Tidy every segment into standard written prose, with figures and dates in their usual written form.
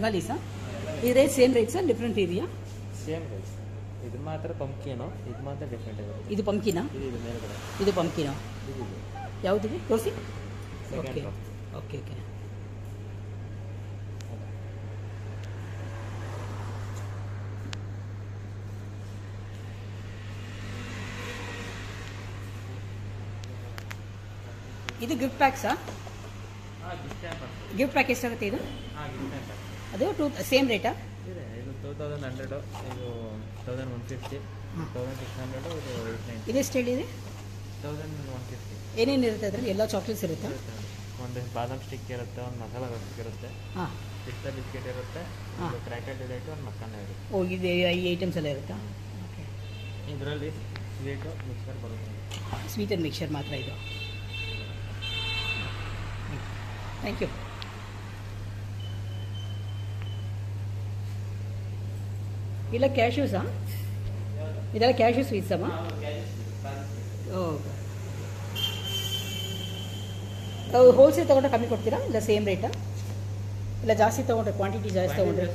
ಬಂಗಾಲೀಸಾ? ಈ rate same ರೇಟ್ಸಾ different ಇದೆಯಾ? Same rates. ಇದು ಮಾತ್ರ ಪಂಪ್ಕಿನೋ, ಇದು ಮಾತ್ರ ಡಿಫ್ರೆಂಟ್ ಇದೆ. ಇದು ಪಂಪ್ಕಿನಾ? ಇದು ಮೇಲ್ಗಡೆ. ಇದು ಪಂಪ್ಕಿನಾ? ಇದು ಯಾವುದಿದೆ ತೋರಿಸಿ. Okay okay okay. ಇದು ಗಿಫ್ಟ್ ಪ್ಯಾಕ್ಸಾ? ಗಿಫ್ಟ್ ಪ್ಯಾಕ್ ಎಷ್ಟಾಗುತ್ತೆ ಇದು? ಅದು ಸೇಮ್ ರೇಟಾ? ಇದೆ. ಇದು 2100, ಇದು 1150, 1600, ಇದು 890. ಇದೆಷ್ಟು ಹೇಳಿದೆ? 1150. ಏನೇನು ಇರುತ್ತೆ ಅದರಲ್ಲಿ? ಎಲ್ಲ ಚಾಕ್ಲೇಟ್ಸ್ ಇರುತ್ತಾ? ಒಂದು ಬಾದಾಮ್ ಸ್ಟಿಕ್ ಇರುತ್ತೆ, ಒಂದು ಮಸಾಲ ಸ್ಟಿಕ್ ಇರುತ್ತೆ, ಹಾಂ, ಪಿಸ್ತಾ ಬಿಸ್ಕೆಟ್ ಇರುತ್ತೆ, ಒಂದು ಕ್ರ್ಯಾಕರ್ ಡಿಲೈಟ್, ಒಂದು ಮಕ್ಕನ್ನ ಇರುತ್ತೆ. ಓ, ಇದು ಈ ಐಟಮ್ಸ್ ಎಲ್ಲ ಇರುತ್ತಾ? ಓಕೆ. ಇದರಲ್ಲಿ ಸ್ವೀಟು ಮಿಕ್ಸರ್ ಬರುತ್ತೆ. ಸ್ವೀಟ್ ಆ್ಯಂಡ್ ಮಿಕ್ಸರ್ ಮಾತ್ರ ಇದು. Thank you. ಇಲ್ಲ ಕ್ಯಾಶ್ಯೂಸಾ? ಇದೆಲ್ಲ ಕ್ಯಾಶ್ಯೂ ಸ್ವೀಟ್ಸ್ ಅಮ್ಮ? ಓಕೆ. ಹೋಲ್ಸೇಲ್ ತೊಗೊಂಡ್ರೆ ಕಮ್ಮಿ ಕೊಡ್ತೀರಾ ಇಲ್ಲ ಸೇಮ್ ರೇಟಾ? ಇಲ್ಲ ಜಾಸ್ತಿ ತೊಗೊಂಡ್ರೆ, ಕ್ವಾಂಟಿಟಿ ಜಾಸ್ತಿ ತೊಗೊಂಡ್ರೆ?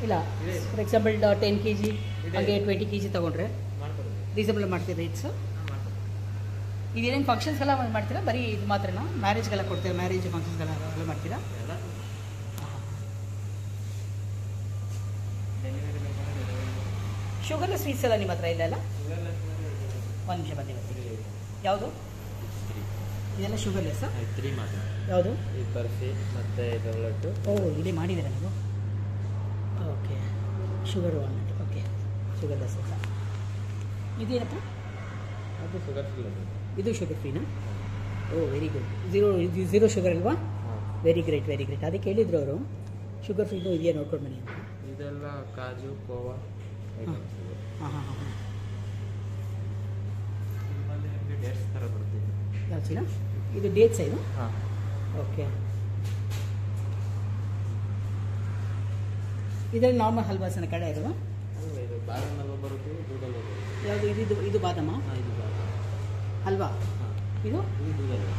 ಇಲ್ಲ, ಫಾರ್ ಎಕ್ಸಾಂಪಲ್ 10 kg ಹಾಗೆ 20 kg ತೊಗೊಂಡ್ರೆ ರೀಸನಬಲ್ ಮಾಡ್ತೀರಾ ರೇಟ್ಸು? ಇದೇನೇನು ಫಂಕ್ಷನ್ಸ್ಗೆಲ್ಲ ಮಾಡ್ತೀರಾ? ಬರೀ ಇದು ಮಾತ್ರನಾ? ಮ್ಯಾರೇಜ್ಗೆಲ್ಲ ಕೊಡ್ತೀರಾ? ಮ್ಯಾರೇಜ್ ಫಂಕ್ಷನ್ಸ್ಗೆಲ್ಲ ಮಾಡ್ತೀರಾ? ಶುಗರ್ಲೆಸ್ ಸ್ವೀಟ್ಸ್ ಎಲ್ಲ ನಿಮ್ಮ ಹತ್ರ ಇಲ್ಲ ಅಲ್ಲ? ಒಂದು ನಿಮಿಷ ಬಂದಿದೆ. ಯಾವುದು ಇದೆಲ್ಲ ಶುಗರ್ಲೆಸ್ಸಾ? 3 ಮಾತ್ರ. ಯಾವುದು? ಈ ಬರ್ಫಿ ಮತ್ತು ಇದು ಲಡ್ಡು. ಓ, ಇದೇ ಮಾಡಿದ್ದೀರಾ ನೀವು? Okay, sugar walnut. Okay, sugarless ಅಂತ. ಇದೇನಪ್ಪ? ಅದು ಶುಗರ್ ಫ್ರೀ. ಇದು ಶುಗರ್ ಫ್ರೀನಾ? ಓ, ವೆರಿ ಗುಡ್. ಝೀರೋ ಶುಗರ್ ಅಲ್ವಾ? Very great, very great. ಅದಕ್ಕೆ ಹೇಳಿದ್ರು ಅವರು ಶುಗರ್ ಫ್ರೀನೂ ಇದೆಯಾ ನೋಡ್ಕೊಂಡು ಬನ್ನಿ ಅಂತ. ಇದೆಲ್ಲ ಕಾಜು, ಕೋವಾ ಐಟಮ್ಸ್ ಇದೆ. ಹಾಂ ಹಾಂ ಹಾಂ. ನಿಮ್ಮಲ್ಲಿ ನಿಮಗೆ ಡೇಟ್ಸ್ ಥರ ಬರ್ತೀವಿ. ಯಾವ ಚಿನ್ನ? ಇದು ಡೇಟ್ಸ್ ಇದು? ಹಾಂ. ಓಕೆ. ಇದರಲ್ಲಿ ನಾರ್ಮಲ್ ಹಲ್ವಾಸನ ಕಡೆ ಇರುವ? ಇದು ಬಾದಾಮಲ್ಲಿ ಬರುತ್ತೆ, ದೂಧಲ್ಲಿ ಬರುತ್ತೆ. ಯಾವುದು ಇದು ಬಾದಾಮ? ಹಾಂ, ಇದು ಬಾದಾಮ ಹಲ್ವಾ. ಹಾಂ, ಇದು ದೂಧಲ್ಲಿ.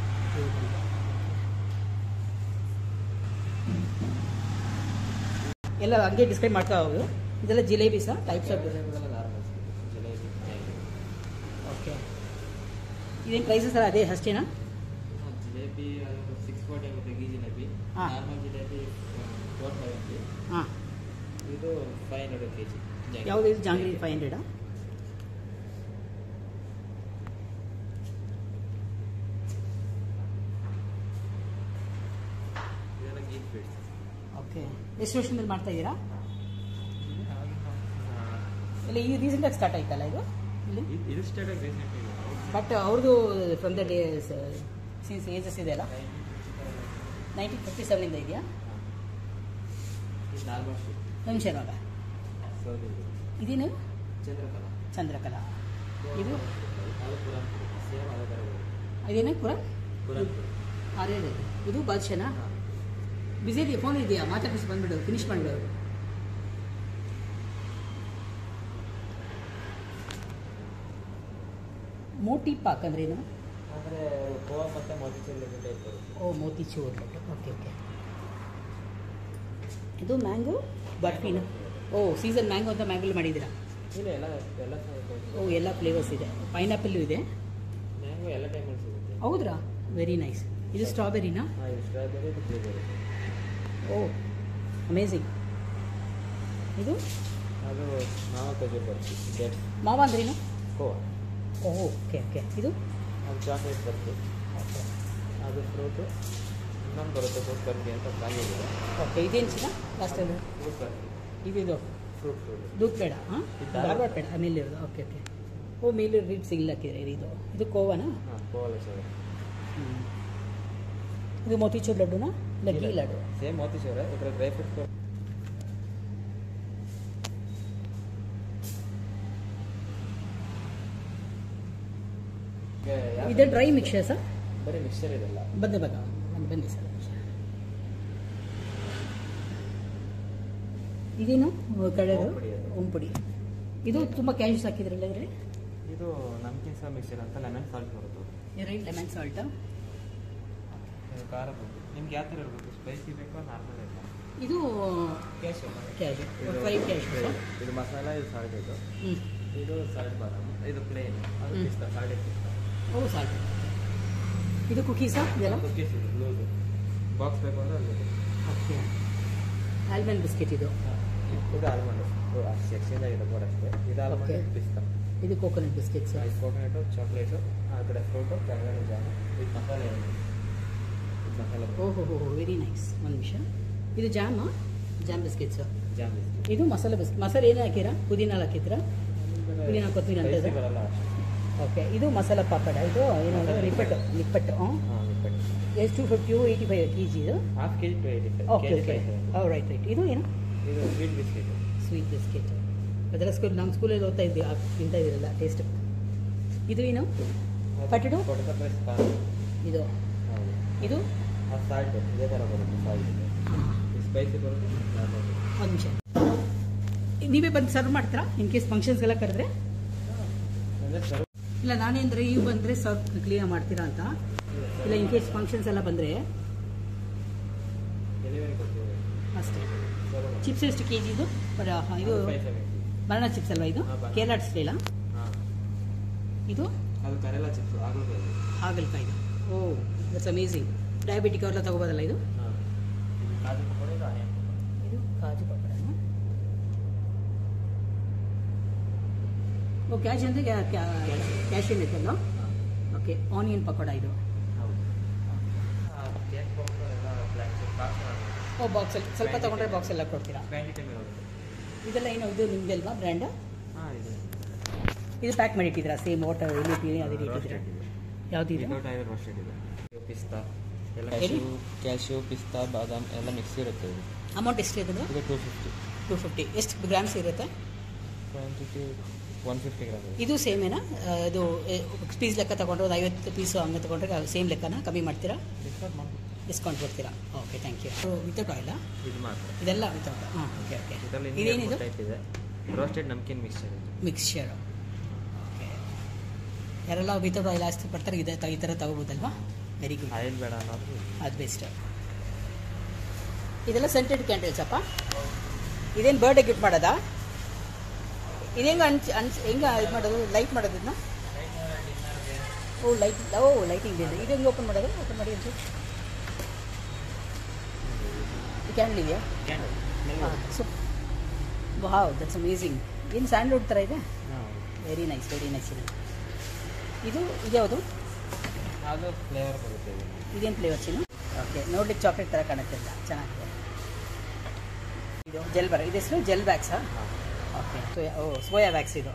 ಎಲ್ಲ ಹಂಗೆ ಡಿಸ್ಕ್ರೈಬ್ ಮಾಡ್ತಾ ಹೋಗೋದು. ಇದೆಲ್ಲ ಜಿಲೇಬಿ ಸಹ types of. Normal jalebi. Okay. ಇದೇನು ಪ್ರೈಸಸ್ ಎಲ್ಲ ಅದೇ ಅಷ್ಟೇನಾ? ಜಿಲೇಬಿ 640 ಆಗುತ್ತೆ ಘೀ ಜಿಲೇಬಿ. ನಾರ್ಮಲ್ ಜಿಲೇಬಿ 450. ಹಾಂ. ಇದು 500 kg. ಯಾವುದು ಇದು? ಜಾಂಗ್ರಿ 500? ಇದೆಲ್ಲ ಘೀ ಸ್ವೀಟ್ಸ್. ಓಕೆ. ಎಷ್ಟು ವರ್ಷದಲ್ಲಿ ಮಾಡ್ತಾ ಇದ್ದೀರಾ? ಇಲ್ಲ, ಈ ರೀಸೆಂಟಾಗಿ ಸ್ಟಾರ್ಟ್ ಆಯ್ತಲ್ಲ ಇದು ಇಲ್ಲಿ? ಇದು ಸ್ಟಾರ್ಟ್ ಆಗಿ ರೀಸೆಂಟ್ ಇದೆ. ಬಟ್ ಅವ್ರದ್ದು from the day since ages ಇದೆ ಅಲ್ಲ? 1957 ಇದೆಯಾ? ಇದು ನಾರ್ಮಲ್ ಸ್ವೀಟ್. ನಿಮಿಷ ನೋಡ. ಇದೇನು? ಚಂದ್ರಕಲಾ. ಚಂದ್ರಕಲಾ. ಇದು ಅದು ಪುರಾನ್ ಸೇಮ್ ಅದೇ ಥರ ಬರುತ್ತೆ. ಇದೇನು ಪುರಾನ್? ಪುರಾನ್. ಅದೇ ಇದು ಬಾದ್ಶಾನಾ? ಬಿಸಿ ಇದೆಯಾ? ಫೋನ್ ಇದೆಯಾ? ಮಾತಾಡಿಸಿ ಬಂದ್ಬಿಡು, ಫಿನಿಶ್ ಮಾಡಿಬಿಡು. ಮೋಟಿ ಪಾಕ್ ಅಂದ್ರೆ ಏನು? ಅಂದರೆ ಕೋವಾ ಮತ್ತು ಮೋತಿಚೂರ್ ಲಡ್ಡು ಟೈಪ್ ಬರುತ್ತೆ. ಓ, ಮೋತಿಚೂರ್ ಲಡ್ಡು. Okay okay. ಇದು ಮ್ಯಾಂಗೋ ಬರ್ಫಿನ? ಓ, ಸೀಸನ್ ಮ್ಯಾಂಗೋ ಅಂತ ಮ್ಯಾಂಗೋಲಿ ಮಾಡಿದ್ದೀರಾ? ಇಲ್ಲ, ಎಲ್ಲ ಓ, ಎಲ್ಲ ಫ್ಲೇವರ್ಸ್ ಇದೆ. ಪೈನಾಪಲ್ಲು ಇದೆ. ಮ್ಯಾಂಗೋ ಎಲ್ಲ ಟೈಮಲ್ಲಿ ಸಿಗುತ್ತೆ. ಹೌದ್ರಾ? Very nice. ಇದು ಸ್ಟ್ರಾಬೆರಿನಾ? ಹಾಂ, ಇದು ಸ್ಟ್ರಾಬೆರಿ, ಇದು ಬ್ಲೂಬೆರಿ. ಓ, ಅಮೇಝಿಂಗ್. ಇದು ಅದು ಮಾವ ಖಜೂರ್ ಬರ್ಫಿ. ಡೇಟ್ಸ್. ಮಾವ ಅಂದ್ರೇನು? ಕೋವಾ. ಓಹ್, ಓಕೆ ಓಕೆ. ಇದು ಅದು ಚಾಕ್ಲೇಟ್ ಬರ್ಫಿ. ಓಕೆ. ಅದು ಫ್ರೂಟು. ಇನ್ನೊಂದು ಬರುತ್ತೆ ಫ್ರೂಟ್ ಬರ್ಫಿ ಅಂತ ಕಾಯಿದೆ. ಓಕೆ. ಇದೇನು ಚಿನ್ನ ಲಾಸ್ಟಲ್ಲಿ? ಫ್ರೂಟ್ ಬರ್ಫಿ. ಇದು ಫ್ರೂಟ್ ದೂದ್ ಬೇಡ? ಹಾಂ, ಧಾರವಾಡ ಬೇಡ. ಮೇಲಿರೋದು. Okay okay. ಓ, ಮೇಲೆ ರೀಡ್ ಸಿಗ್ಲಕ್ಕಿದೆ ಇದು ಕೋವಾನಾ? ಹಾಂ, ಕೋವಾ ಲಡ್ಡು. ಇದು ಮೋತಿಚೂರ್ ಲಡ್ಡುನಾ ಇಲ್ಲ ಘೀ ಲಡ್ಡು? ಸೇಮ್ ಮೋತಿಚೂರೇ, ಇದರ ಡ್ರೈ ಫ್ರೂಟ್ಸ್. ಇದು ಡ್ರೈ ಮಿಕ್ಸರ್ ಸರ್? ಬರೀ ಮಿಕ್ಸ್ಚರ್ ಇದೆಲ್ಲ. ಬನ್ನಿ ಸರ್. ಇದೇನು ಕಡೆದು? ಓಂಪುಡಿ. ಇದು ತುಂಬ ಕ್ಯಾಶಸ್ ಹಾಕಿದ್ರಲ್ಲ ಇದ್ರೆ? ಇದು ನಮ್ಕಿನ್ ಸಹ ಮಿಕ್ಸ್ಚರ್ ಅಂತ ಲೆಮನ್ ಸಾಲ್ಟ್ ಬರುತ್ತೆ. ರೈಟ್, ಲೆಮನ್ ಸಾಲ್ಟಾ? ಖಾರ ಬಂದು ನಿಮ್ಗೆ ಯಾವ ಥರ ಇರಬೇಕು? ಸ್ಪೈಸಿ ಬೇಕೋ ನಾರ್ಮಲ್ ಬೇಕಾ? ಇದು ಕ್ಯಾಶ್ ಕ್ಯಾಶು 5 ಕ್ಯಾಶು ಸರ್. ಇದು ಮಸಾಲ, ಇದು ಸಾಲ್ಟ್ ಇದು. ಹ್ಞೂ. ಇದು ಸಾಲ್ಟ್ ಬಾದಾಮ್, ಇದು ಪ್ಲೇನ್, ಅದು ಹ್ಮ್. ಪಿಸ್ತಾ, ಸಾಲ್ಟೆಡ್ ಪಿಸ್ತಾ. ಓ ಸಾಕು. ಇದು ಕುಕೀಸಾ ಇದೆಲ್ಲ? ಕುಕ್ಕೀಸ್ ಇದು ಲೂಸು. ಬಾಕ್ಸ್ ಬೇಕು ಅಂದರೆ ಅದು. ಓಕೆ. ಆಲ್ಮಂಡ್ ಬಿಸ್ಕೆಟ್ ಇದು. ಇದು ಆಲ್ಮಂಡ್ ಅಷ್ಟು ಎಕ್ಸ್ಚೇಂಜ್ ಆಗಿದೆ ಬೋರ್ಡ್ ಅಷ್ಟೇ. ಇದು ಆಲ್ಮಂಡ್, Okay. ಇದು ಪಿಸ್ತಾ. ಇದು ಕೋಕೋನಟ್ ಬಿಸ್ಕೆಟ್ಸ್. ಇದು ಕೋಕೋನಟು, ಚಾಕ್ಲೇಟು, ಆ ಕಡೆ ಫ್ರೂಟು, ತೆಂಗಿನ ಜಾಮು, ಇದು ಮಸಾಲೆ, ಇದು ಮಸಾಲೆ ಓಹೋ ಹೋ ವೆರಿ ನೈಸ್. ಒಂದು ನಿಮಿಷ. ಇದು ಜಾಮಾ? Jam biscuits. Jam biscuit. ಇದು ಮಸಾಲೆ ಬಿಸ್ಕೆಟ್. ಮಸಾಲೆ ಏನು ಹಾಕಿರಾ? ಪುದೀನ ಹಾಕಿದ್ರಾ? ಪುದೀನ ಕೊತ್ತಂಬರಿ ಅಂತ ಇದೆ. ಬರಲ್ಲ ಅಷ್ಟೇ. ಓಕೆ. ಇದು ಮಸಾಲ ಪಾಪಡ. ಇದು ಏನು ನಿಪ್ಪಟ್ಟು. ನಿಪ್ಪಟ್ಟು ಹಾಂ, ನಿಪ್ಪಟ್ಟು. ಎಷ್ಟು 250 85 ಕೆ ಜಿ ಇದು? Half K G to 85. Okay okay. Right right. ಇದು ಏನು? ಇದು ಸ್ವೀಟ್ ಬಿಸ್ಕೆಟ್. Sweet biscuit. ಅದೆಲ್ಲ ನಮ್ಮ ಸ್ಕೂಲಲ್ಲಿ ಓದ್ತಾ ಇದ್ವಿ, ತಿಂತಾ ಇದ್ದಿರಲ್ಲ ಟೇಸ್ಟ್. ಇದು ಏನು? ಪಟೇಟೊ? Potato plus corn. ಇದು. ಹೌದು. ಇದು ಸಾಲ್ಟ್ ಇದೇ ಥರ ಬರುತ್ತೆ. ಸಾಲ್ಟ್ ಸ್ಪೈಸಿ ಬರುತ್ತೆ, ನಾರ್ಮಲ್. ಒಂದು ನಿಮಿಷ. ನೀವೇ ಬಂದು ಸರ್ವ್ ಮಾಡ್ತೀರಾ ಇನ್ ಕೇಸ್ ಫಂಕ್ಷನ್ಸ್ಗೆಲ್ಲ ಕರೆದ್ರೆ? ಅಂದರೆ ಸರ್ವ್ ಇಲ್ಲ, ನಾನೇಂದ್ರೆ ಈಗ ಬಂದರೆ ಸರ್ವ್ ಕ್ಲೀನ್ ಮಾಡ್ತೀರಾ ಅಂತ. ಇಲ್ಲ ಇನ್ ಕೇಸ್ ಫಂಕ್ಷನ್ಸ್ ಎಲ್ಲ ಬಂದರೆ ಡೆಲಿವರಿ ಕೊಡ್ತೀವಿ ಅಷ್ಟೇ. ಸರ್ವ್. ಚಿಪ್ಸ್ ಎಷ್ಟು ಕೆ ಜಿ ಇದು? ಇದು 570. ಬನಾನಾ ಚಿಪ್ಸ್ ಅಲ್ವಾ ಇದು? ಹಾ, banana. ಕೇರಳ ಸ್ಟೈಲಾ ಹಾಂ, ಇದು? ಅದು ಕರೆಲ್ಲ ಚಿಪ್ಸ್ ಆಗೋದು. ಹಾಗಲಕಾಯಿ. Oh that's amazing. ಡಯಾಬಿಟಿಕ್ ಅವ್ರೆಲ್ಲ ತಗೋಬೋದಲ್ಲ ಇದು? ಹಾಂ, ಇದು ಕಾಜು ಪಕೋಡ, ಇದು ಆನಿಯನ್ ಪಕೋಡ. ಇದು ಕಾಜು ಪಕೋಡ. ಓ ಕ್ಯಾಶ್ ಅಂದರೆ ಕ್ಯಾಶ್ ಏನಿತ್ತಲ್ಲ? ಹಾಂ, ಓಕೆ. ಆನಿಯನ್ ಪಕೋಡ ಇದು. ಹೌದು. ಕೇಕ್ ಪಕೋಡ ಎಲ್ಲ ಬ್ಲ್ಯಾಕ್ ಬಾಕ್ಸ್ ಓ ಬಾಕ್ಸಲ್ಲಿ ಸ್ವಲ್ಪ ತೊಗೊಂಡ್ರೆ ಬಾಕ್ಸೆಲ್ಲ ಕೊಡ್ತೀರಾ? ಕ್ವಾಂಟಿಟಿ ಮೇಲೆ ಹೋಗುತ್ತೆ. ಇದೆಲ್ಲ ಏನು ಇದು ನಿಮ್ದು ಅಲ್ವಾ ಬ್ರ್ಯಾಂಡ್? ಹಾಂ, ಇದು ಇದು ಪ್ಯಾಕ್ ಮಾಡಿಟ್ಟಿದ್ದೀರಾ? ಸೇಮ್ ವಾಟರ್ ಎಲ್ಲಿ ಅದೇ ರೀತಿ ಇಟ್ಟಿದ್ದೀರಾ? ಯಾವುದು ಇದು? ವಿತೌಟ್ ಆಯಿಲ್ ರೋಸ್ಟೆಡ್ ಇದೆ. ಪಿಸ್ತಾ ಎಲ್ಲ ಹೇಳಿ? ಕ್ಯಾಶ್ಯೂ, ಪಿಸ್ತಾ, ಬಾದಾಮ್ ಎಲ್ಲ ಮಿಕ್ಸ್ ಇರುತ್ತೆ. ಇದು ಅಮೌಂಟ್ ಎಷ್ಟು ಇರೋದು? ಇದು 250. 250. ಎಷ್ಟು ಗ್ರಾಮ್ಸ್ ಇರುತ್ತೆ? ಕ್ವಾಂಟಿಟಿ 150 ಗ್ರಾಮ್ ಇದೆ. ಇದು ಸೇಮೇನಾ? ಇದು ಪೀಸ್ ಲೆಕ್ಕ ತೊಗೊಂಡ್ರೆ ಒಂದು 50 ಪೀಸು ಹಂಗೆ ತೊಗೊಂಡ್ರೆ ಸೇಮ್ ಲೆಕ್ಕನ ಕಮ್ಮಿ ಮಾಡ್ತೀರಾ? ಡಿಸ್ಕೌಂಟ್ ಮಾಡಿ. ಡಿಸ್ಕೌಂಟ್ ಕೊಡ್ತೀರಾ? Okay thank you. ವಿತೌಟ್ ಆಯಿಲಾ? ಇದು ಮಾತ್ರ. ಇದೆಲ್ಲ ವಿತೌಟ್. ಹಾಂ ಓಕೆ ಓಕೆ. ಇದರಲ್ಲಿ ಇದೇನಿದು? ಟೈಪ್ ಇದೆ. ರೋಸ್ಟೆಡ್ ನಮ್ಕಿನ್ ಮಿಕ್ಸ್ಚರ್ ಇದೆ. ಮಿಕ್ಸ್ಚರ್. ಓಕೆ. ಯಾರೆಲ್ಲ ವಿತೌಟ್ ಆಯಿಲ್ ಜಾಸ್ತಿ ಪಡ್ತಾರೆ ಈ ಥರ ತಗೋಬೋದಲ್ವಾ? Very good. ಆಯಿಲ್ ಬೇಡ ಅನ್ನೋದು ಅದು ಬೆಸ್ಟ್. ಇದೆಲ್ಲ ಸೆಂಟೆಡ್ ಕ್ಯಾಂಡಲ್ಸ್ ಅಪ್ಪ. ಇದೇನು ಬರ್ಡೇ ಗಿಫ್ಟ್ ಮಾಡೋದಾ? ಇದು ಹೆಂಗೆ ಹೆಂಗೆ ಇದು ಮಾಡೋದು? ಲೈಟ್ ಮಾಡೋದನ್ನ? ಓ ಲೈಟಿಂಗ್ ಇದೆ. ಇದು ಹೆಂಗೆ ಓಪನ್ ಮಾಡೋದು? ಓಪನ್ ಮಾಡಿ ಅಂತ. ಕ್ಯಾಂಡಲ್ ಇದೆಯಾ? ಹಾಂ. So wow that's amazing. ಏನು ಸ್ಯಾಂಡ್ಲ್ವುಡ್ ಥರ ಇದೆ. Very nice very nice. ಇದು ಇದ್ಯಾವುದು? ಅದು ಫ್ಲೇವರ್ ಬರುತ್ತೆ. ಇದೇನು ಫ್ಲೇವರ್ಸ್ ಏನು? ಓಕೆ. ನೋಡ್ಲಿಕ್ಕೆ ಚಾಕ್ಲೇಟ್ ಥರ ಕಾಣುತ್ತೆ ಇಲ್ಲ, ಚೆನ್ನಾಗಿದೆ. ಇದು ಜೆಲ್ ಇದೆಷ್ಟು ಜೆಲ್ ಬ್ಯಾಗ್ಸಾ? ಹಾಂ. ಓಕೆ. ಸೋಯಾ ವ್ಯಾಕ್ಸ್ ಇದು.